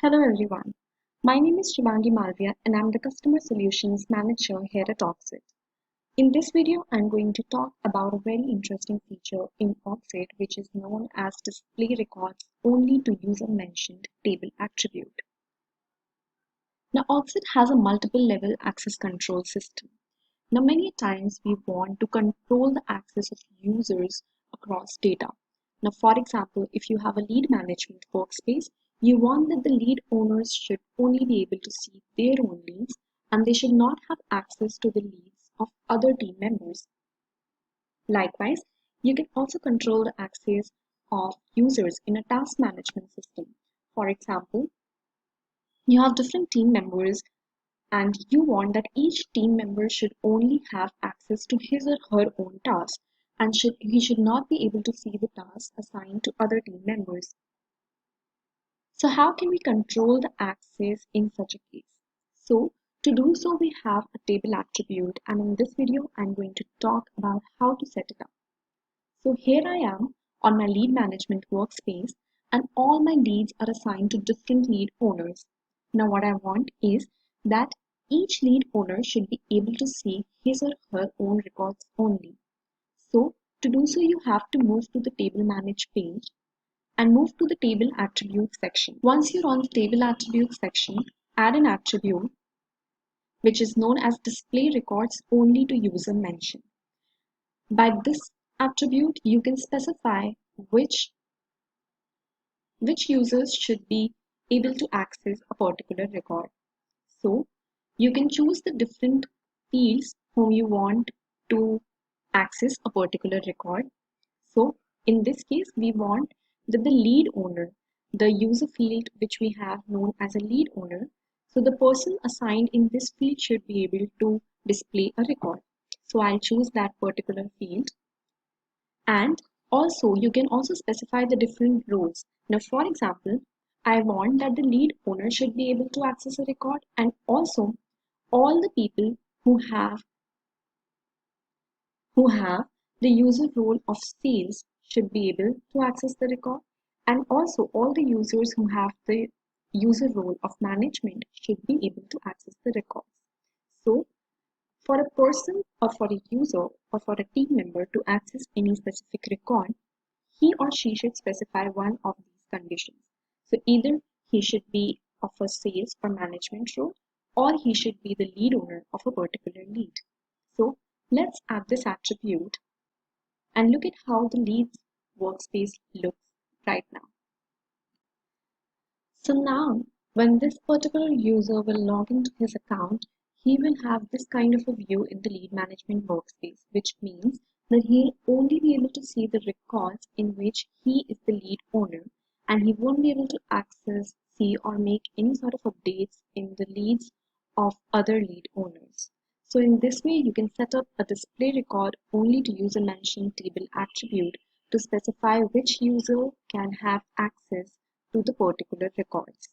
Hello everyone. My name is Shivangi Malvia and I'm the Customer Solutions Manager here at Orgzit. In this video, I'm going to talk about a very interesting feature in Orgzit which is known as display records only to user mentioned table attribute. Now Orgzit has a multiple level access control system. Now many times we want to control the access of users across data. Now for example, if you have a lead management workspace, you want that the lead owners should only be able to see their own leads and they should not have access to the leads of other team members. Likewise, you can also control the access of users in a task management system. For example, you have different team members and you want that each team member should only have access to his or her own task and he should not be able to see the tasks assigned to other team members. So how can we control the access in such a case? So to do so, we have a table attribute, and in this video, I'm going to talk about how to set it up. So here I am on my lead management workspace, and all my leads are assigned to different lead owners. Now what I want is that each lead owner should be able to see his or her own records only. So to do so, you have to move to the table manage page and move to the table attributes section. Once you're on the table attributes section, add an attribute which is known as display records only to user mention. By this attribute, you can specify which users should be able to access a particular record. So you can choose the different fields whom you want to access a particular record. So in this case, we want that the lead owner, the user field which we have known as a lead owner, so the person assigned in this field should be able to display a record. So I'll choose that particular field. And also you can also specify the different roles. Now for example, I want that the lead owner should be able to access a record, and also all the people who have the user role of sales should be able to access the record, and also all the users who have the user role of management should be able to access the records. So for a person or for a user or for a team member to access any specific record, he or she should specify one of these conditions. So either he should be of a sales or management role, or he should be the lead owner of a particular lead. So let's add this attribute and look at how the leads workspace looks right now. So now when this particular user will log into his account, he will have this kind of a view in the lead management workspace, which means that he'll only be able to see the records in which he is the lead owner, and he won't be able to access, see, or make any sort of updates in the leads of other lead owners. So in this way, you can set up a display record only to user mentioned table attribute to specify which user can have access to the particular records.